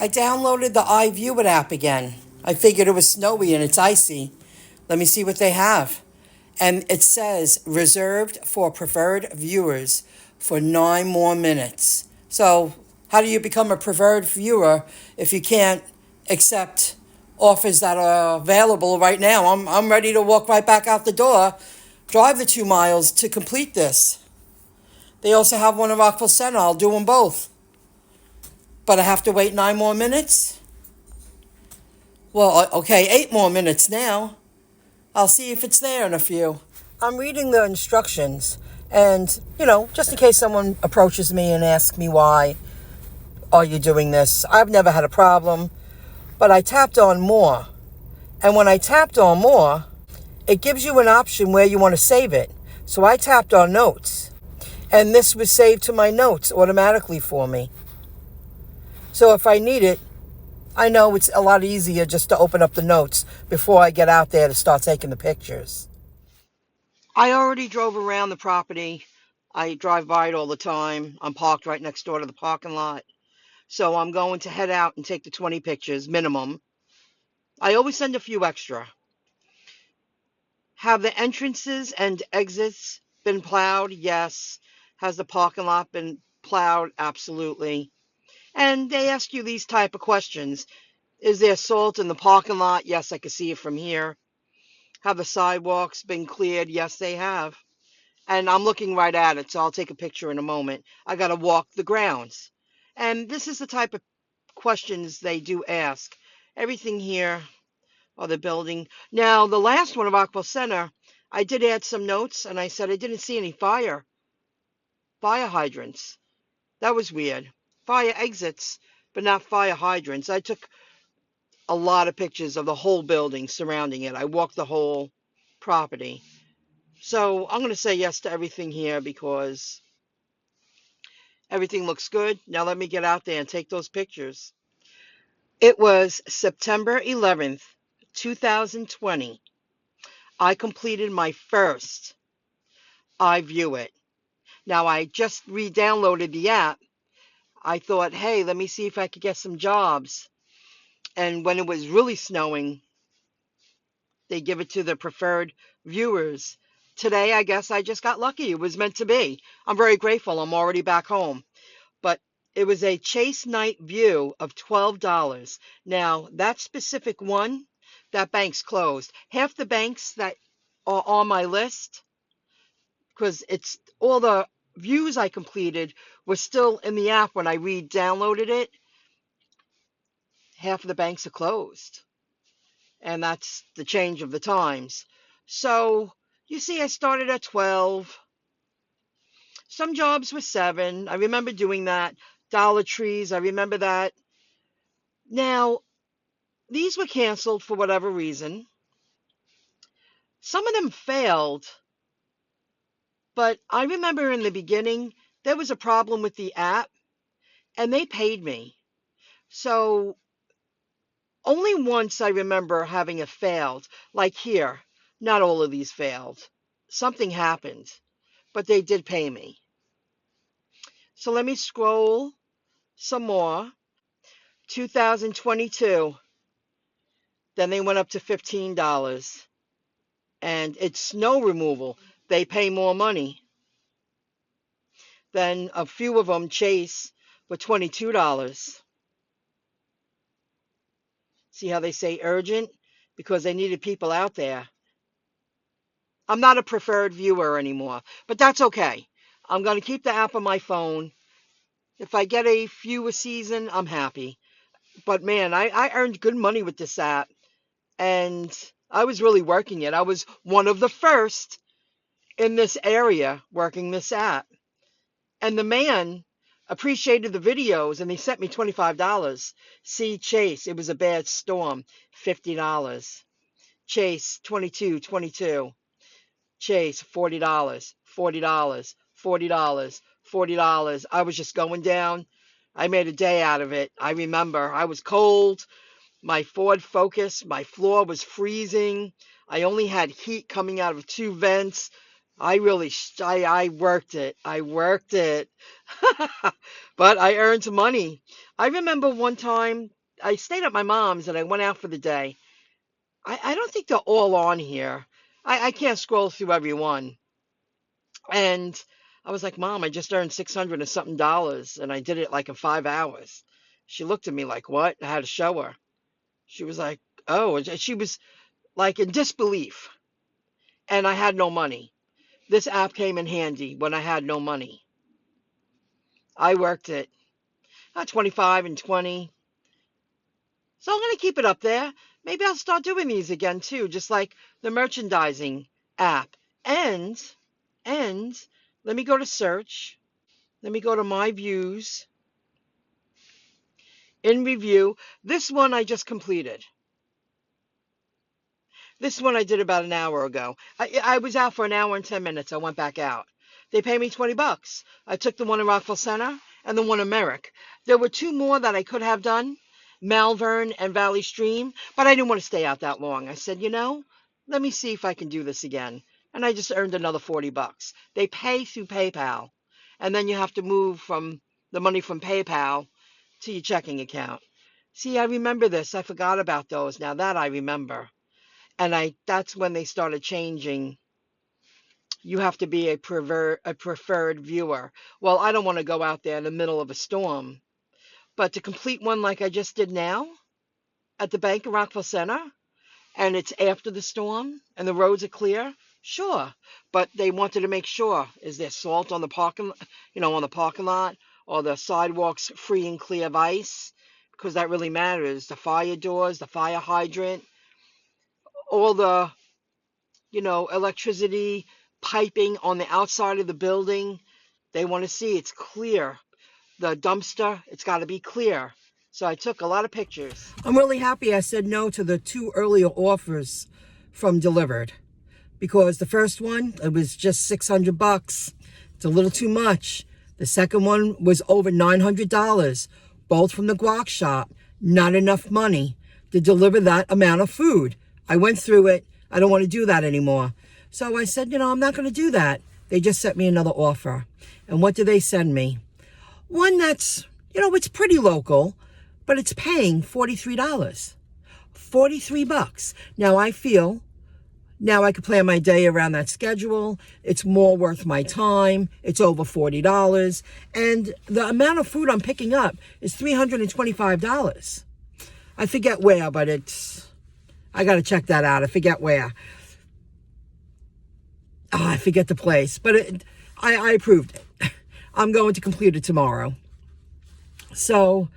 I downloaded the iVueit app again. I figured it was snowy and it's icy. Let me see what they have. And it says reserved for preferred viewers for 9 more minutes. So, how do you become a preferred viewer if you can't accept offers that are available right now? I'm ready to walk right back out the door, drive the 2 miles to complete this. They also have one in Rockville Center. I'll do them both. But I have to wait 9 more minutes? Well, okay, 8 more minutes now. I'll see if it's there in a few. I'm reading the instructions, and, just in case someone approaches me and asks me why are you doing this, I've never had a problem, but I tapped on more. And when I tapped on more, it gives you an option where you want to save it. So I tapped on notes, and this was saved to my notes automatically for me. So if I need it, I know it's a lot easier just to open up the notes before I get out there to start taking the pictures. I already drove around the property. I drive by it all the time. I'm parked right next door to the parking lot. So I'm going to head out and take the 20 pictures minimum. I always send a few extra. Have the entrances and exits been plowed? Yes. Has the parking lot been plowed? Absolutely. And they ask you these type of questions. Is there salt in the parking lot? Yes, I can see it from here. Have the sidewalks been cleared? Yes, they have. And I'm looking right at it, so I'll take a picture in a moment. I got to walk the grounds. And this is the type of questions they do ask. Everything here, or the building. Now, the last one of Rockville Center, I did add some notes, and I said I didn't see any fire hydrants. That was weird. Fire exits, but not fire hydrants. I took a lot of pictures of the whole building surrounding it. I walked the whole property. So I'm going to say yes to everything here because everything looks good. Now let me get out there and take those pictures. It was September 11th, 2020. I completed my first iVueit. Now I just re-downloaded the app. I thought, hey, let me see if I could get some jobs. And when it was really snowing, they give it to the preferred viewers. Today, I guess I just got lucky. It was meant to be. I'm very grateful. I'm already back home. But it was a Chase night view of $12. Now, that specific one, that bank's closed. Half the banks that are on my list, because it's all the views I completed were still in the app when I re-downloaded it. Half of the banks are closed. And that's the change of the times. So, you see, I started at 12. Some jobs were 7. I remember doing that. Dollar Trees, I remember that. Now, these were canceled for whatever reason. Some of them failed, but I remember in the beginning there was a problem with the app and they paid me. So only once I remember having a failed, like here. Not all of these failed. Something happened, but they did pay me. So let me scroll some more. 2022, then they went up to $15. And it's snow removal. They pay more money. Then a few of them chase for $22. See how they say urgent? Because they needed people out there. I'm not a preferred viewer anymore, but that's okay. I'm going to keep the app on my phone. If I get a few a season, I'm happy. But man, I earned good money with this app, and I was really working it. I was one of the first in this area working this app. And the man appreciated the videos and they sent me $25. See Chase, it was a bad storm, $50. Chase, 22. Chase, $40, $40, $40, $40. I was just going down. I made a day out of it. I remember I was cold. My Ford Focus, my floor was freezing. I only had heat coming out of 2 vents. I worked it. I worked it. But I earned some money. I remember one time I stayed at my mom's and I went out for the day. I don't think they're all on here. I can't scroll through every one. And I was like, Mom, I just earned 600 and something dollars and I did it like in 5 hours. She looked at me like, what? I had to show her. She was like, oh, and she was like in disbelief. And I had no money. This app came in handy when I had no money. I worked it. 25 and 20. So I'm going to keep it up there. Maybe I'll start doing these again too, just like the merchandising app. And let me go to search. Let me go to my views. In review. This one I just completed. This one I did about an hour ago. I was out for an hour and 10 minutes. I went back out. They paid me $20. I took the one in Rockville Center and the one in Merrick. There were two more that I could have done, Malvern and Valley Stream, but I didn't want to stay out that long. I said, let me see if I can do this again. And I just earned another $40. They pay through PayPal, and then you have to move from the money from PayPal to your checking account. See, I remember this. I forgot about those. Now that I remember. And that's when they started changing. You have to be a preferred viewer. Well, I don't want to go out there in the middle of a storm. But to complete one like I just did now at the Bank of Rockville Center, and it's after the storm and the roads are clear, sure. But they wanted to make sure, is there salt on the parking lot, or the sidewalks free and clear of ice? Because that really matters. The fire doors, the fire hydrant, all the electricity piping on the outside of the building. They want to see it's clear. The dumpster, it's got to be clear. So I took a lot of pictures. I'm really happy I said no to the two earlier offers from Delivered, because the first one, it was just $600. It's a little too much. The second one was over $900, both from the guac shop. Not enough money to deliver that amount of food. I went through it. I don't want to do that anymore. So I said, I'm not going to do that. They just sent me another offer. And what did they send me? One that's, it's pretty local, but it's paying $43. $43. Now I feel, now I could plan my day around that schedule. It's more worth my time. It's over $40. And the amount of food I'm picking up is $325. I forget where, but I got to check that out. I forget where. I forget the place, but I approved it. I'm going to complete it tomorrow. So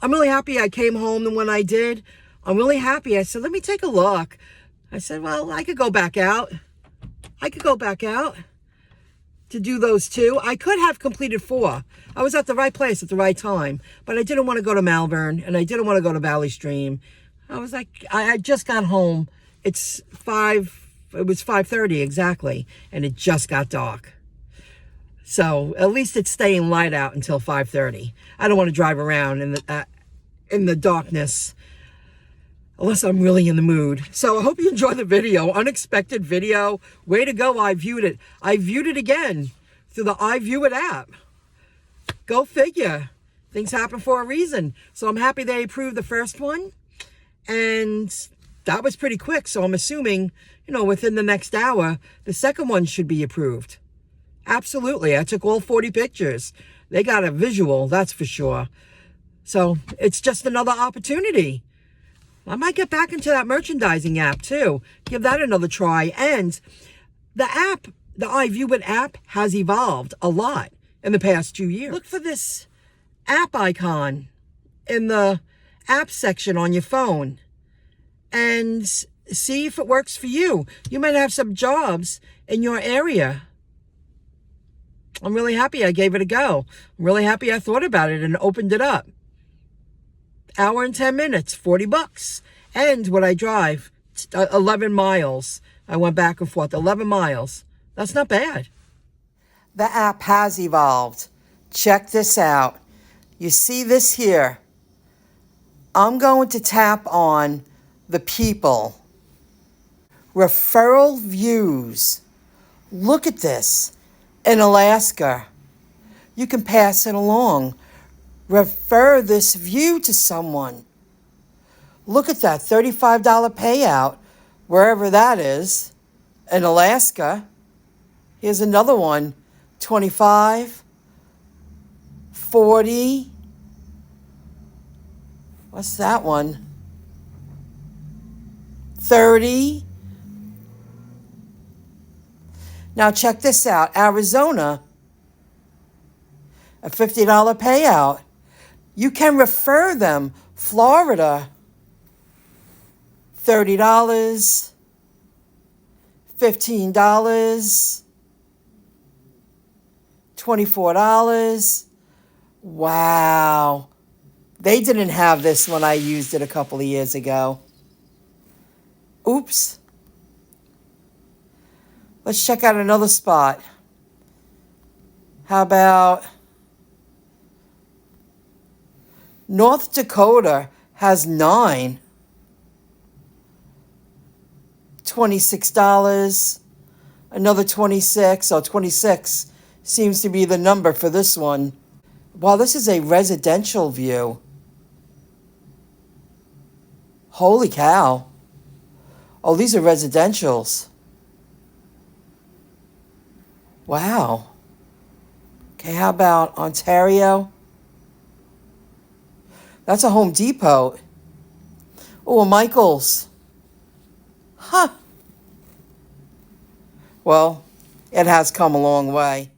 I'm really happy I came home, and when I did, I'm really happy. I said, let me take a look. I said, well, I could go back out. To do those two. I could have completed 4. I was at the right place at the right time, but I didn't want to go to Malvern, and I didn't want to go to Valley Stream. I was like, I just got home. It was 5:30 exactly, and it just got dark. So at least it's staying light out until 5:30. I don't want to drive around in the darkness unless I'm really in the mood. So I hope you enjoy the video. Unexpected video. Way to go, I viewed it. I viewed it again through the iVueit app. Go figure. Things happen for a reason. So I'm happy they approved the first one. And that was pretty quick. So I'm assuming, within the next hour, the second one should be approved. Absolutely. I took all 40 pictures. They got a visual, that's for sure. So it's just another opportunity. I might get back into that merchandising app too. Give that another try. And the iVueit app has evolved a lot in the past 2 years. Look for this app icon in the app section on your phone and see if it works for you. You might have some jobs in your area. I'm really happy I gave it a go. I'm really happy I thought about it and opened it up. Hour and 10 minutes, $40. And what I drive, 11 miles. I went back and forth, 11 miles. That's not bad. The app has evolved. Check this out. You see this here? I'm going to tap on the people. Referral views. Look at this. In Alaska, you can pass it along. Refer this view to someone. Look at that $35 payout, wherever that is, in Alaska. Here's another one, 25, 40. What's that one? 30. Now check this out. Arizona, a $50 payout. You can refer them. Florida, $30, $15, $24. Wow. They didn't have this when I used it a couple of years ago. Oops. Let's check out another spot. How about North Dakota has 9. $26. Another 26. Oh, 26 seems to be the number for this one. Wow, this is a residential view. Holy cow. Oh, these are residentials. Wow. Okay, how about Ontario? That's a Home Depot. Oh, a Michael's. Huh. Well, it has come a long way.